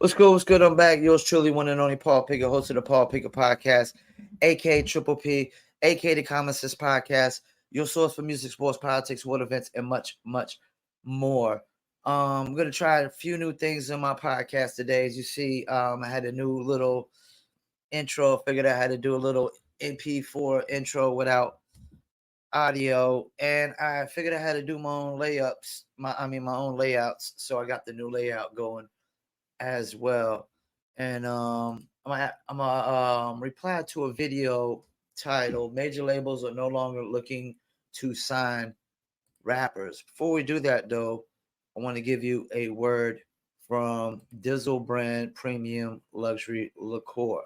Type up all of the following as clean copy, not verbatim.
What's good? What's good? I'm back. Yours truly, one and only Paul Pickett, host of the Paul Pickett Podcast, aka Triple P, aka the Common Sense Podcast, your source for music, sports, politics, world events, and much, much more. I'm gonna try a few new things in my podcast today. As you see, I had a new little intro. Figured I had to do a little MP4 intro without audio, and I figured I had to do my own layups. My own layouts. So I got the new layout going as well. And I'm reply to a video titled "Major Labels Are No Longer Looking to Sign Rappers." Before we do that, though, I want to give you a word from Dizzle brand premium luxury liqueur.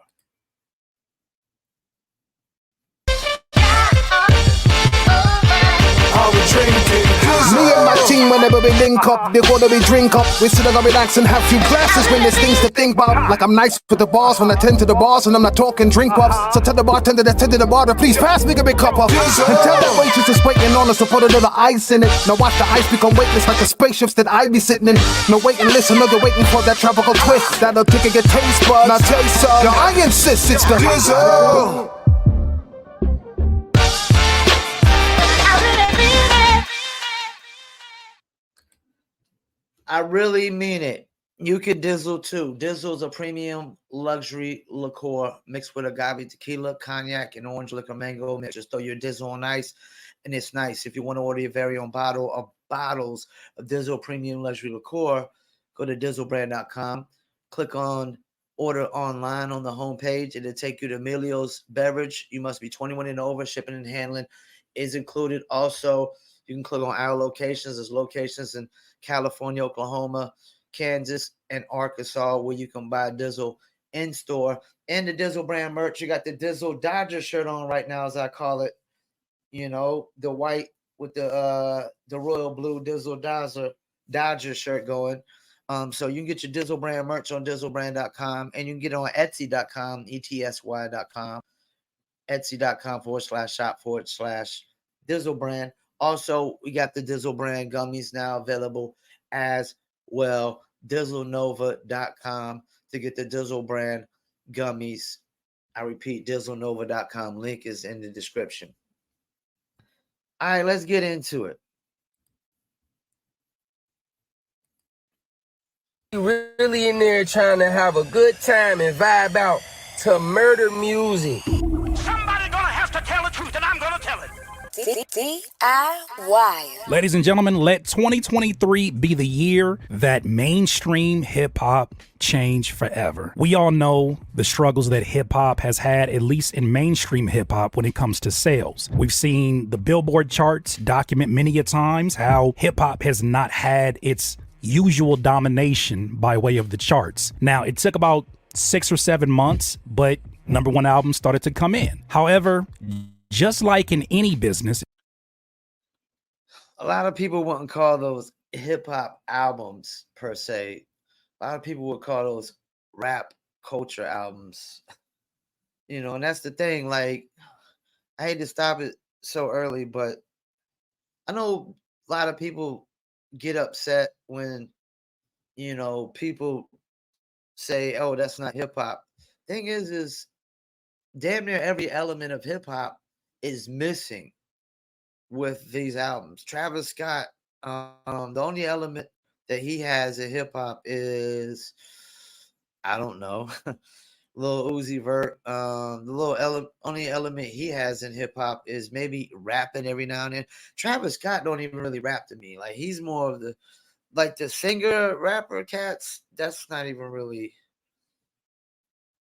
Me and my team, whenever we link up, they gotta be drink up. We still gonna relax and have few glasses when there's things to think about. Like I'm nice with the bars when I tend to the bars and I'm not talking drink ups. So tell the bartender that tend to the bar to please pass me a big cup up. And tell that waitress is waiting on us to put a little ice in it. Now watch the ice become weightless like the spaceships that I be sitting in. No wait and listen, no, they're waiting for that tropical twist that'll kick and get taste buds. Now taste some. Now I insist it's the Dizzle. I really mean it. You can Dizzle too. Dizzle is a premium luxury liqueur mixed with agave tequila, cognac, and orange liquor mango mix. Just throw your Dizzle on ice, and it's nice. If you want to order your very own bottle of bottles of Dizzle premium luxury liqueur, go to dizzlebrand.com. Click on order online on the homepage. It'll take you to Emilio's Beverage. You must be 21 and over. Shipping and handling is included. Also, you can click on our locations. There's locations in California, Oklahoma, Kansas, and Arkansas where you can buy Dizzle in store. And the Dizzle brand merch, you got the Dizzle Dodger shirt on right now, as I call it. You know, the white with the royal blue Dizzle Dodger shirt going. So you can get your Dizzle brand merch on dizzlebrand.com, and you can get it on etsy.com, etsy.com, etsy.com/shop/Dizzle brand. Also, we got the Dizzle brand gummies now available as well. DizzleNova.com to get the Dizzle brand gummies. I repeat, DizzleNova.com. Link is in the description. All right, let's get into it. Really in there trying to have a good time and vibe out to murder music. Somebody gonna have to tell the truth, and I'm gonna tell it. DIY. Ladies and gentlemen, let 2023 be the year that mainstream hip-hop changed forever. We all know the struggles that hip-hop has had, at least in mainstream hip-hop, when it comes to sales. We've seen the Billboard charts document many a times how hip-hop has not had its usual domination by way of the charts. Now, it took about 6 or 7 months, but number one albums started to come in. However, just like in any business, a lot of people wouldn't call those hip hop albums per se. A lot of people would call those rap culture albums. You know, and that's the thing. Like, I hate to stop it so early, but I know a lot of people get upset when, you know, people say, "Oh, that's not hip hop." Thing is damn near every element of hip hop is missing with these albums. Travis Scott, the only element that he has in hip hop is, I don't know, Lil Uzi Vert. The only element he has in hip hop is maybe rapping every now and then. Travis Scott don't even really rap to me. Like, he's more of the singer rapper cats. That's not even really,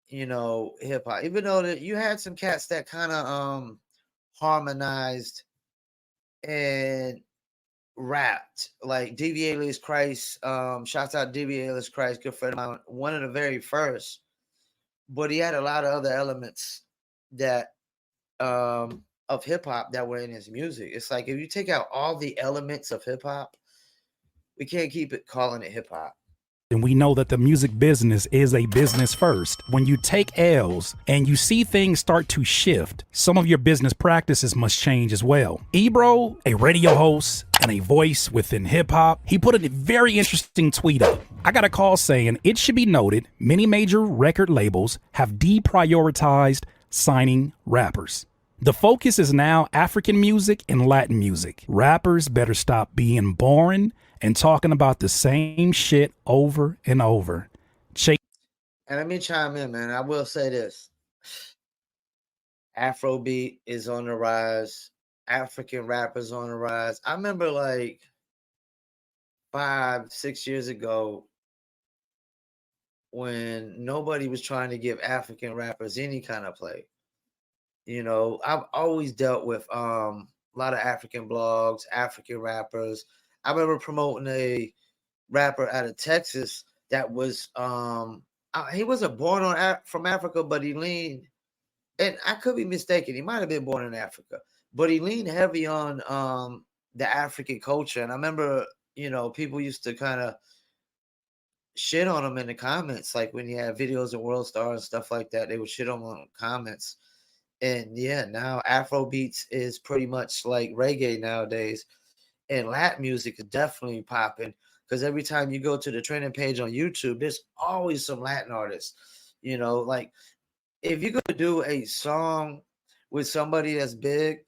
you know, hip hop. Even though that you had some cats that kind of harmonized and rapped, like DV Christ. Shouts out DV Christ, good friend of mine, one of the very first. But he had a lot of other elements that of hip hop that were in his music. It's like if you take out all the elements of hip hop, we can't keep it calling it hip hop. And we know that the music business is a business first. When you take L's and you see things start to shift, some of your business practices must change as well. Ebro, a radio host and a voice within hip hop, he put a very interesting tweet up. I got a call saying it should be noted many major record labels have deprioritized signing rappers. The focus is now African music and Latin music. Rappers better stop being boring and talking about the same shit over and over. And let me chime in, man. I will say this. Afrobeat is on the rise. African rappers on the rise. I remember like 5-6 years ago when nobody was trying to give African rappers any kind of play. You know, I've always dealt with a lot of African blogs, African rappers. I remember promoting a rapper out of Texas that was he wasn't born from Africa, but he leaned, and I could be mistaken, he might have been born in Africa, but he leaned heavy on the African culture. And I remember, you know, people used to kind of shit on him in the comments, like when you had videos of World Star and stuff like that, they would shit on him in the comments. And yeah, now Afrobeats is pretty much like reggae nowadays. And Latin music is definitely popping because every time you go to the trending page on YouTube, there's always some Latin artists. You know, like if you're gonna do a song with somebody that's big,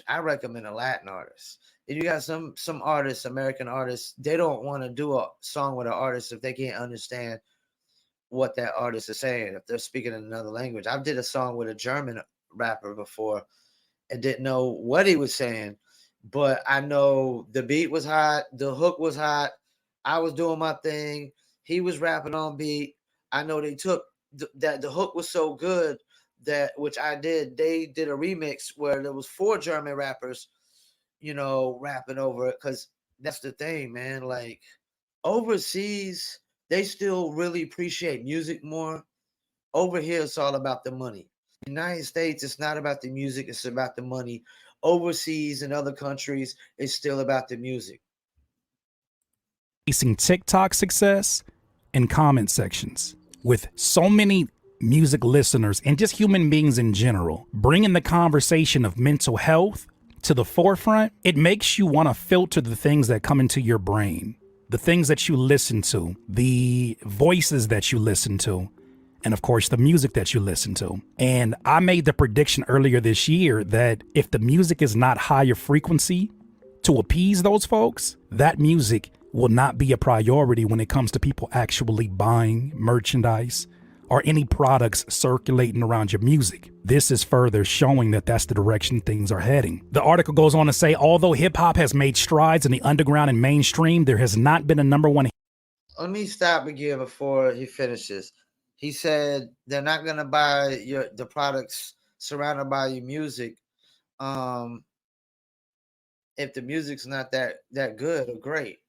I recommend a Latin artist. If you got some artists, American artists, they don't want to do a song with an artist if they can't understand what that artist is saying, if they're speaking in another language. I did a song with a German rapper before and didn't know what he was saying, but I know the beat was hot, the hook was hot, I was doing my thing, he was rapping on beat. I know they took that the hook was so good that, which I did, they did a remix where there was 4 German rappers, you know, rapping over it. Because that's the thing, man, like overseas they still really appreciate music more. Over here it's all about the money. United States, it's not about the music, it's about the money. Overseas in other countries, it's still about the music. Facing TikTok success and comment sections with so many music listeners and just human beings in general, bringing the conversation of mental health to the forefront, it makes you want to filter the things that come into your brain, the things that you listen to, the voices that you listen to, and of course, the music that you listen to. And I made the prediction earlier this year that if the music is not higher frequency to appease those folks, that music will not be a priority when it comes to people actually buying merchandise or any products circulating around your music. This is further showing that that's the direction things are heading. The article goes on to say, although hip hop has made strides in the underground and mainstream, there has not been a #1. Let me stop again before he finishes. He said they're not gonna buy the products surrounded by your music if the music's not that good or great,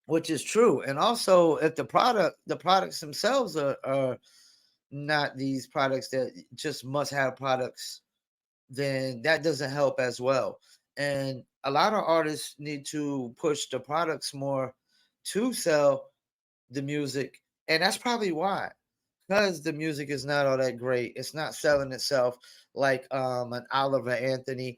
which is true. And also if the products themselves are not these products that just must have products, then that doesn't help as well. And a lot of artists need to push the products more to sell the music. And that's probably why, because the music is not all that great. It's not selling itself like an Oliver Anthony,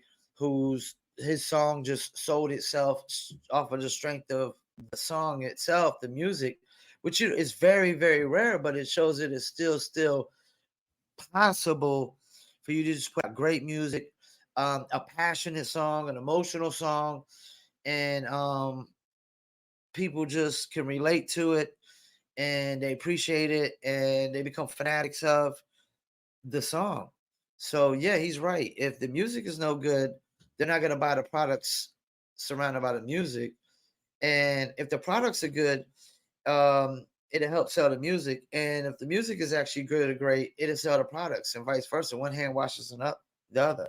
his song just sold itself off of the strength of the song itself, the music, which is very, very rare, but it shows it is still possible for you to just put out great music, a passionate song, an emotional song, and people just can relate to it and they appreciate it and they become fanatics of the song. So yeah, he's right. If the music is no good, they're not going to buy the products surrounded by the music. And if the products are good, it'll help sell the music. And if the music is actually good or great, it'll sell the products, and vice versa. One hand washes the other.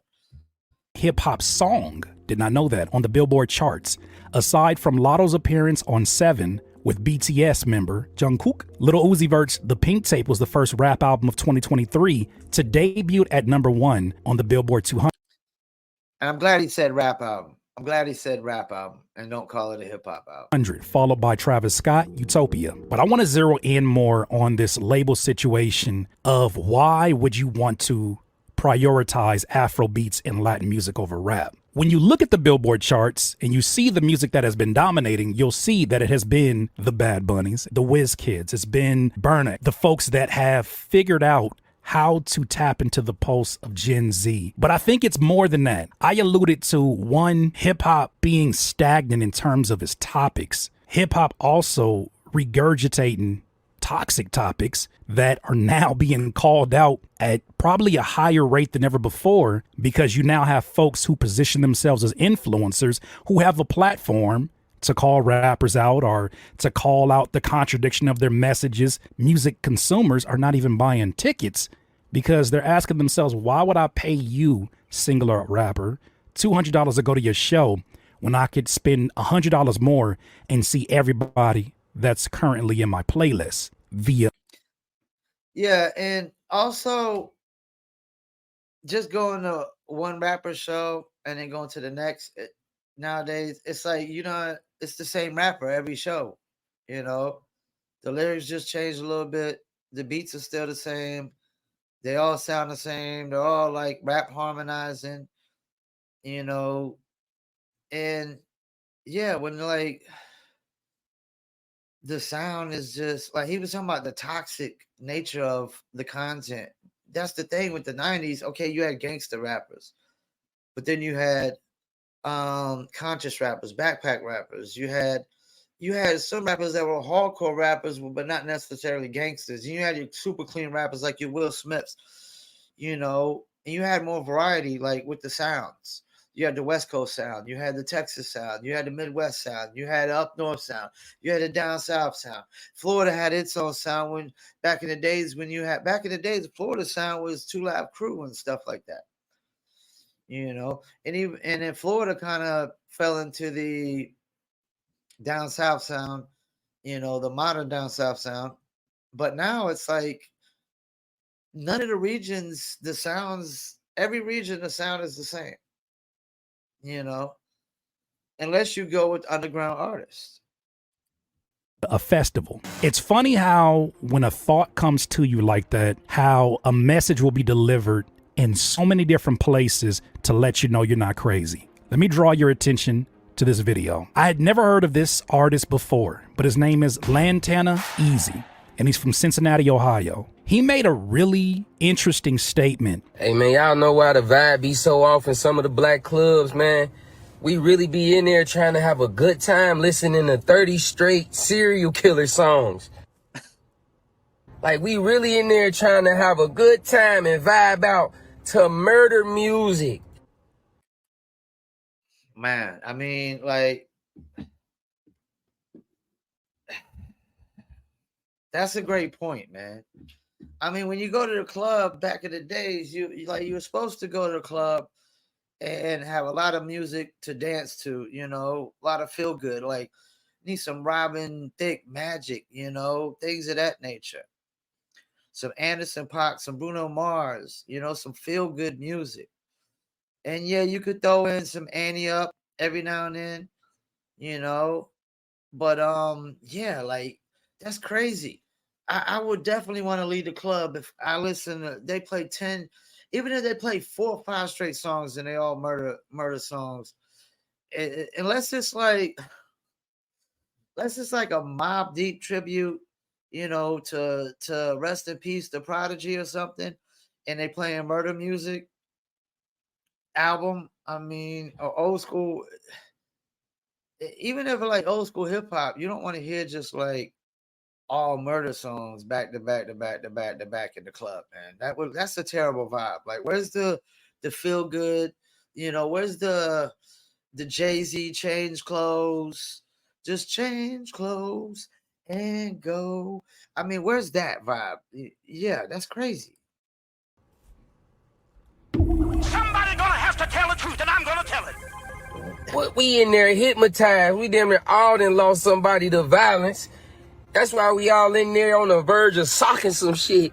Hip hop song, did not know that, on the Billboard charts. Aside from Lotto's appearance on 7 with BTS member Jungkook, Lil Uzi Vert's The Pink Tape was the first rap album of 2023 to debut at #1 on the Billboard 200. And I'm glad he said rap album. I'm glad he said rap album and don't call it a hip hop album. 100, followed by Travis Scott, Utopia. But I want to zero in more on this label situation of why would you want to prioritize Afro beats and Latin music over rap? When you look at the Billboard charts and you see the music that has been dominating, you'll see that it has been the Bad Bunnies, the Whiz Kids, it's been Burna, the folks that have figured out how to tap into the pulse of Gen Z. But I think it's more than that. I alluded to one, hip hop being stagnant in terms of its topics. Hip hop also regurgitating toxic topics that are now being called out at probably a higher rate than ever before, because you now have folks who position themselves as influencers who have a platform to call rappers out or to call out the contradiction of their messages. Music consumers are not even buying tickets because they're asking themselves, why would I pay you, singular rapper, $200 to go to your show when I could spend $100 more and see everybody that's currently in my playlist via. Yeah, and also just going to one rapper show and then going to the next. Nowadays, it's like, it's the same rapper every show. The lyrics just change a little bit. The beats are still the same. They all sound the same. They're all like rap harmonizing, and yeah, when like the sound is just like, he was talking about the toxic nature of the content. That's the thing with the 90s. Okay, you had gangster rappers, but then you had conscious rappers, backpack rappers. You had some rappers that were hardcore rappers, but not necessarily gangsters. And you had your super clean rappers like your Will Smiths, and you had more variety, like with the sounds. You had the West Coast sound, you had the Texas sound, you had the Midwest sound, you had the up north sound, you had the down south sound. Florida had its own sound when back in the days, the Florida sound was 2 Live Crew and stuff like that. And then Florida kind of fell into the down south sound, the modern down south sound. But now it's like none of the regions, every region, the sound is the same. Unless you go with underground artists. A festival. It's funny how when a thought comes to you like that, how a message will be delivered in so many different places to let you know you're not crazy. Let me draw your attention to this video. I had never heard of this artist before, but his name is Lantana Easy, and he's from Cincinnati, Ohio. He made a really interesting statement. Hey, man, y'all know why the vibe be so off in some of the black clubs, man? We really be in there trying to have a good time listening to 30 straight serial killer songs. Like, we really in there trying to have a good time and vibe out to murder music. Man, I mean, like, that's a great point, man. I mean, when you go to the club back in the days, you were supposed to go to the club and have a lot of music to dance to, a lot of feel good, like need some Robin Thicke Magic, things of that nature. Some Anderson .Paak, some Bruno Mars, some feel good music. And yeah, you could throw in some Annie Up every now and then, but yeah, like, that's crazy. I would definitely want to lead the club if I they play 10, even if they play 4 or 5 straight songs and they all murder songs. Unless it's like a Mobb Deep tribute, to Rest in Peace, The Prodigy or something, and they playing murder music album. I mean, or old school, even if it's like old school hip hop, you don't want to hear just like all murder songs back to back in the club, man. That's a terrible vibe. Like, where's the feel good? Where's the Jay-Z change clothes? Just change clothes and go. I mean, where's that vibe? Yeah, that's crazy. Somebody gonna have to tell the truth, and I'm gonna tell it. We in there hypnotized. We damn near all done lost somebody to violence. That's why we all in there on the verge of socking some shit.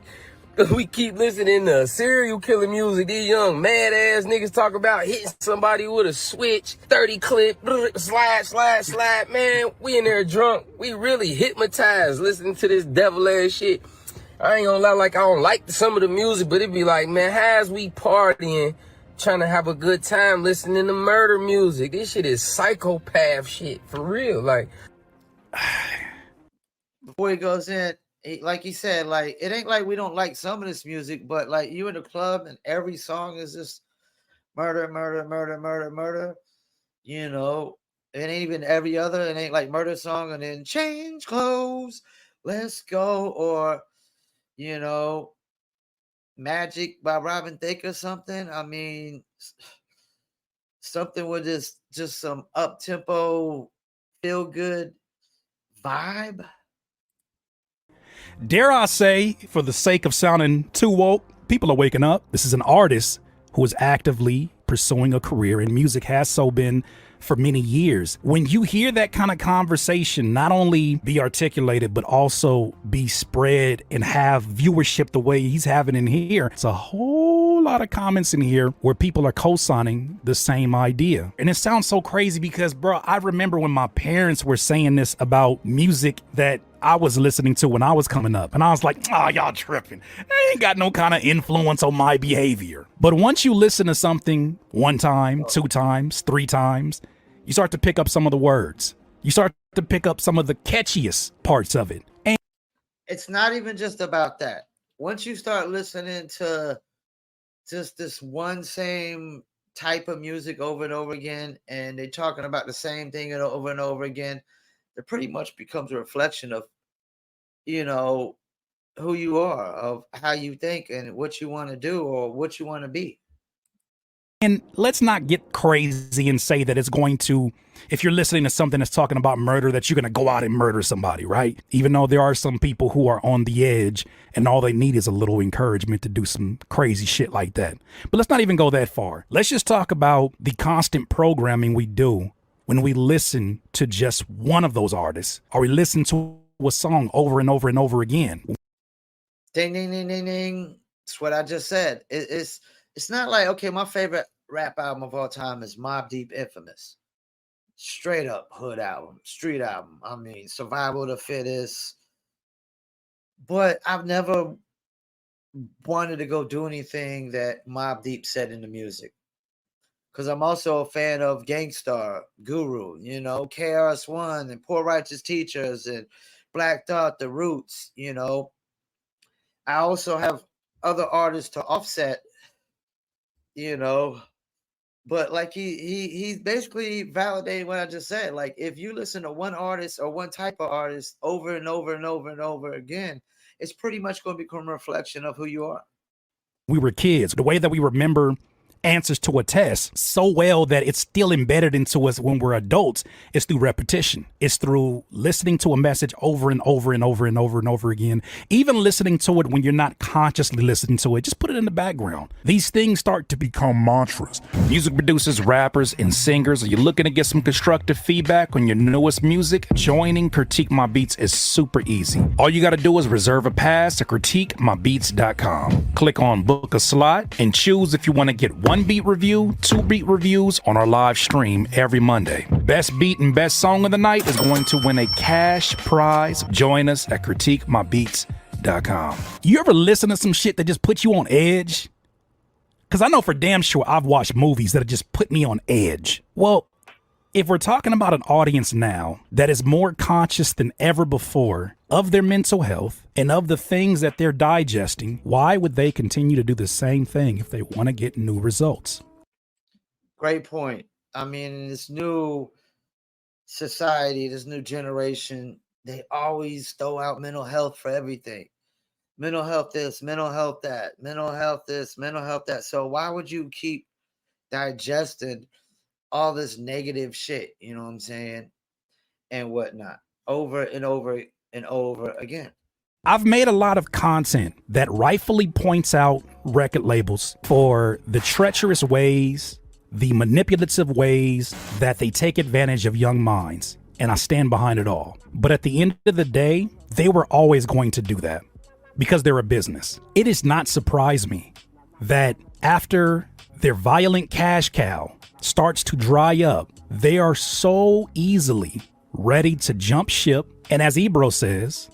Cause we keep listening to serial killer music. These young mad ass niggas talk about hitting somebody with a switch, 30 clip, slide. Man, we in there drunk. We really hypnotized listening to this devil ass shit. I ain't gonna lie, like I don't like some of the music, but it be like, man, how's we partying, trying to have a good time listening to murder music? This shit is psychopath shit, for real. Like, before he goes in, like he said, like it ain't like we don't like some of this music, but like you in the club and every song is just murder. You know, it ain't even every other. It ain't like murder song and then change clothes, let's go, or you know, Magic by Robin Thicke or something. I mean, something with just some up tempo, feel good vibe. Dare I say, for the sake of sounding too woke, people are waking up. This is an artist who is actively pursuing a career in music, has so been for many years. When you hear that kind of conversation, not only be articulated, but also be spread and have viewership the way he's having in here, it's a whole lot of comments in here where people are co-signing the same idea. And it sounds so crazy because, bro, I remember when my parents were saying this about music that I was listening to when I was coming up, and I was like, oh, y'all tripping. I ain't got no kind of influence on my behavior. But once you listen to something one time, two times, three times, you start to pick up some of the words. You start to pick up some of the catchiest parts of it. And it's not even just about that. Once you start listening to just this one same type of music over and over again, and they're talking about the same thing over and over again, it pretty much becomes a reflection of, you know, who you are, of how you think and what you want to do or what you want to be. And let's not get crazy and say that it's going to, if you're listening to something that's talking about murder, that you're going to go out and murder somebody, right? Even though there are some people who are on the edge and all they need is a little encouragement to do some crazy shit like that. But let's not even go that far. Let's just talk about the constant programming we do when we listen to just one of those artists, or we listen to a song over and over and over again. Ding, ding, ding, ding, ding. That's what I just said. It's not like, okay, my favorite rap album of all time is Mobb Deep Infamous. Straight up hood album, street album. I mean, Survival of the Fittest. But I've never wanted to go do anything that Mobb Deep said in the music. Because I'm also a fan of Gangstar, Guru, you know, KRS-One and Poor Righteous Teachers and Black Thought, The Roots, you know. I also have other artists to offset, you know. But like he's basically validating what I just said. Like if you listen to one artist or one type of artist over and over and over and over again, it's pretty much going to become a reflection of who you are. We were kids. The way that we remember answers to a test so well that it's still embedded into us when we're adults is through repetition. It's through listening to a message over and over and over and over and over again. Even listening to it when you're not consciously listening to it, just put it in the background. These things start to become mantras. Music producers, rappers, and singers, are you looking to get some constructive feedback on your newest music? Joining Critique My Beats is super easy. All you got to do is reserve a pass to critiquemybeats.com. Click on book a slot and choose if you want to get one beat review, 2 beat reviews on our live stream every Monday. Best beat and best song of the night is going to win a cash prize. Join us at critiquemybeats.com. You ever listen to some shit that just puts you on edge? Because I know for damn sure I've watched movies that have just put me on edge. Well, if we're talking about an audience now that is more conscious than ever before of their mental health and of the things that they're digesting, why would they continue to do the same thing if they want to get new results? Great point. I mean, in this new society, this new generation, they always throw out mental health for everything. Mental health this, mental health that, mental health this, mental health that. So why would you keep digesting all this negative shit, you know what I'm saying, and whatnot, over and over and over again? I've made a lot of content that rightfully points out record labels for the treacherous ways, the manipulative ways that they take advantage of young minds, and I stand behind it all. But at the end of the day, they were always going to do that. because they're a business. It does not surprise me that after their violent cash cow starts to dry up, they are so easily ready to jump ship and, as Ebro says,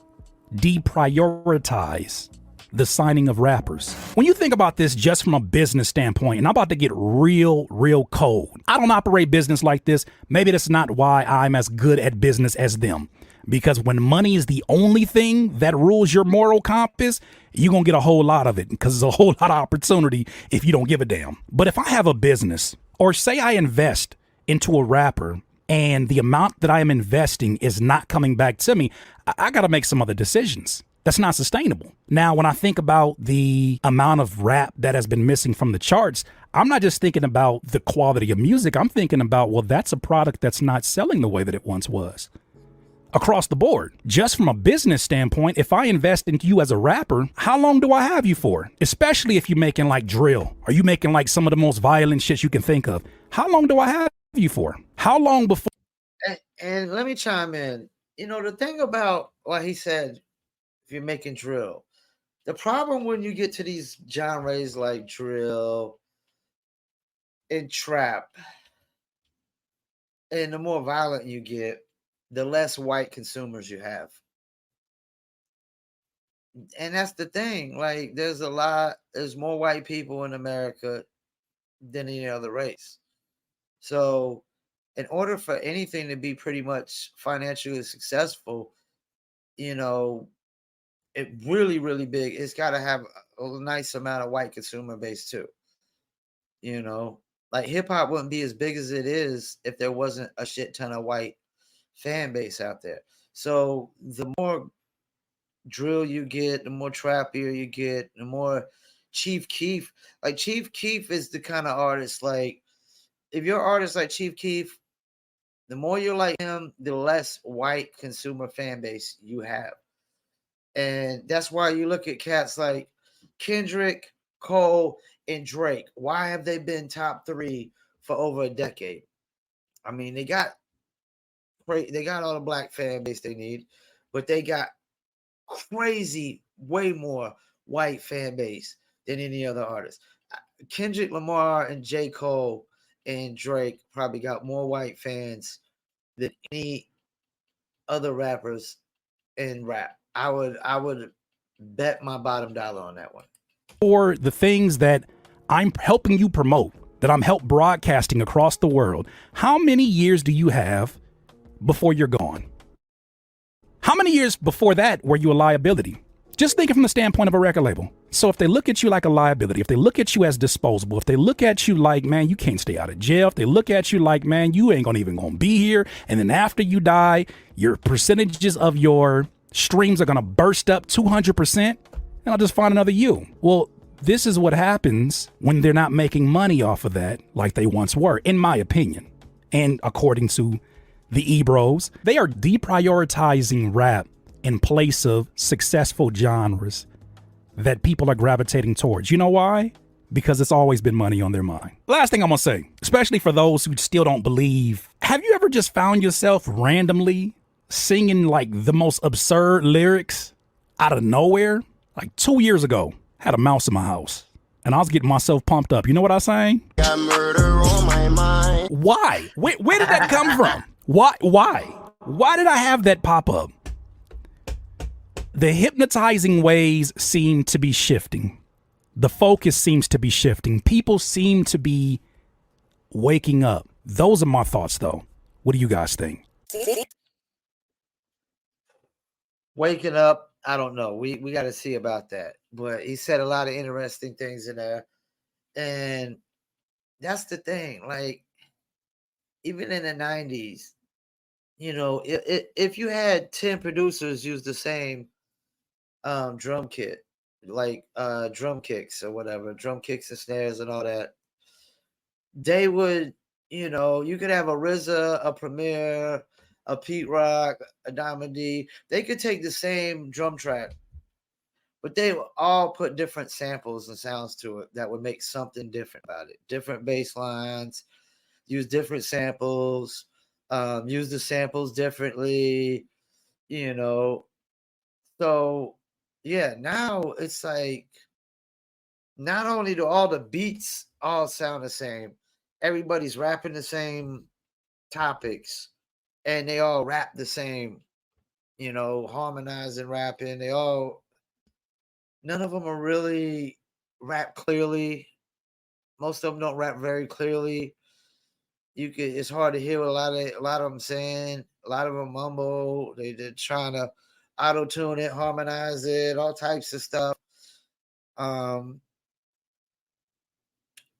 deprioritize the signing of rappers. When you think about this just from a business standpoint, and I'm about to get real cold. I don't operate business like this. Maybe that's not why I'm as good at business as them. Because when money is the only thing that rules your moral compass, you're going to get a whole lot of it because there's a whole lot of opportunity if you don't give a damn. But if I have a business, or say I invest into a rapper and the amount that I am investing is not coming back to me, I got to make some other decisions. That's not sustainable. Now, when I think about the amount of rap that has been missing from the charts, I'm not just thinking about the quality of music. I'm thinking about, well, that's a product that's not selling the way that it once was. Across the board, just from a business standpoint, if I invest in you as a rapper, how long do I have you for? Especially if you're making like drill, or you making like some of the most violent shit you can think of. How long do I have you for? How long before? And let me chime in. You know, the thing about what he said, if you're making drill, the problem when you get to these genres like drill and trap, and the more violent you get, the less white consumers you have. And that's the thing. Like, there's more white people in America than any other race. So, in order for anything to be pretty much financially successful, you know, it really big, it's got to have a nice amount of white consumer base too. You know, like hip hop wouldn't be as big as it is if there wasn't a shit ton of white fan base out there. So the more drill you get, the more trappier you get, the more Chief Keef. Like Chief Keef is the kind of artist, like if you're an artist like Chief Keef, the more you're like him, the less white consumer fan base you have. And that's why you look at cats like Kendrick, Cole, and Drake. Why have they been top 3 for over a decade? I mean, they got all the black fan base they need, but they got crazy, way more white fan base than any other artist. Kendrick Lamar and J. Cole and Drake probably got more white fans than any other rappers in rap. I would bet my bottom dollar on that one. For the things that I'm helping you promote, that I'm help broadcasting across the world, how many years do you have before you're gone? How many years before that were you a liability? Just thinking from the standpoint of a record label. So if they look at you like a liability, if they look at you as disposable, if they look at you like, man, you can't stay out of jail, if they look at you like, man, you ain't even gonna be here, and then after you die, your percentages of your streams are gonna burst up 200%, and I'll just find another you. Well, this is what happens when they're not making money off of that like they once were, in my opinion. And according to the Ebros, they are deprioritizing rap in place of successful genres that people are gravitating towards. You know why? Because it's always been money on their mind. Last thing I'm gonna say, especially for those who still don't believe, have you ever just found yourself randomly singing like the most absurd lyrics out of nowhere? Like 2 years ago, I had a mouse in my house and I was getting myself pumped up. You know what I was saying? Got murder on my mind. Why? Where did that come from? Why did I have that pop up? The hypnotizing ways seem to be shifting. The focus seems to be shifting. People seem to be waking up. Those are my thoughts, though. What do you guys think? Waking up, I don't know. We got to see about that. But he said a lot of interesting things in there. And that's the thing. Like, even in the 90s, you know, if you had 10 producers use the same drum kit, like drum kicks or whatever, drum kicks and snares and all that, they would, you know, you could have a RZA, a Premier, a Pete Rock, a Diamond D. They could take the same drum track, but they would all put different samples and sounds to it that would make something different about it. Different bass lines, use different samples, use the samples differently, you know. So yeah, now it's like not only do all the beats all sound the same, everybody's rapping the same topics, and they all rap the same, harmonizing, rapping. None of them are really rap clearly. Most of them don't rap very clearly. It's hard to hear what a lot of them saying. A lot of them mumble. They're trying to auto tune it, harmonize it, all types of stuff.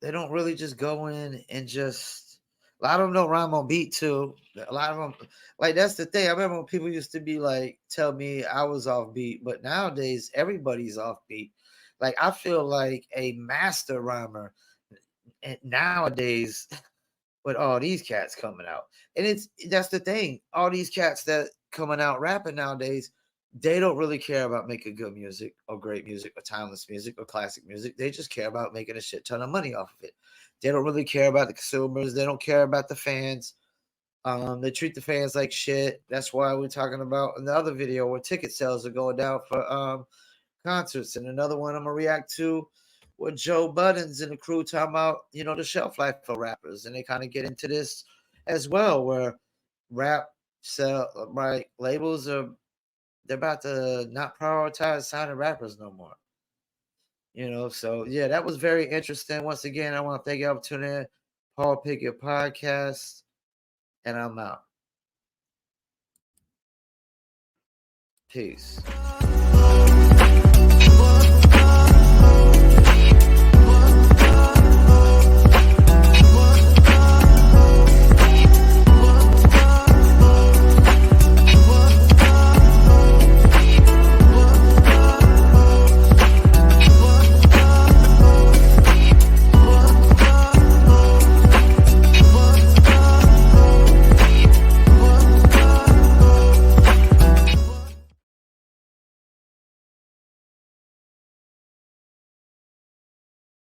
They don't really just go in and just. A lot of them don't rhyme on beat too. A lot of them, like that's the thing. I remember when people used to be like, tell me I was off beat, but nowadays everybody's off beat. Like I feel like a master rhymer nowadays with all these cats coming out. And that's the thing. All these cats that coming out rapping nowadays, they don't really care about making good music or great music or timeless music or classic music. They just care about making a shit ton of money off of it. They don't really care about the consumers. They don't care about the fans. They treat the fans like shit. That's why we're talking about in the other video where ticket sales are going down for concerts. And another one I'm gonna react to with Joe Buttons and the crew talking about, the shelf life for rappers. And they kind of get into this as well, where rap labels they're about to not prioritize signing rappers no more. So yeah, that was very interesting. Once again, I want to thank you for tuning in. Paul Pickett Podcast, and I'm out. Peace.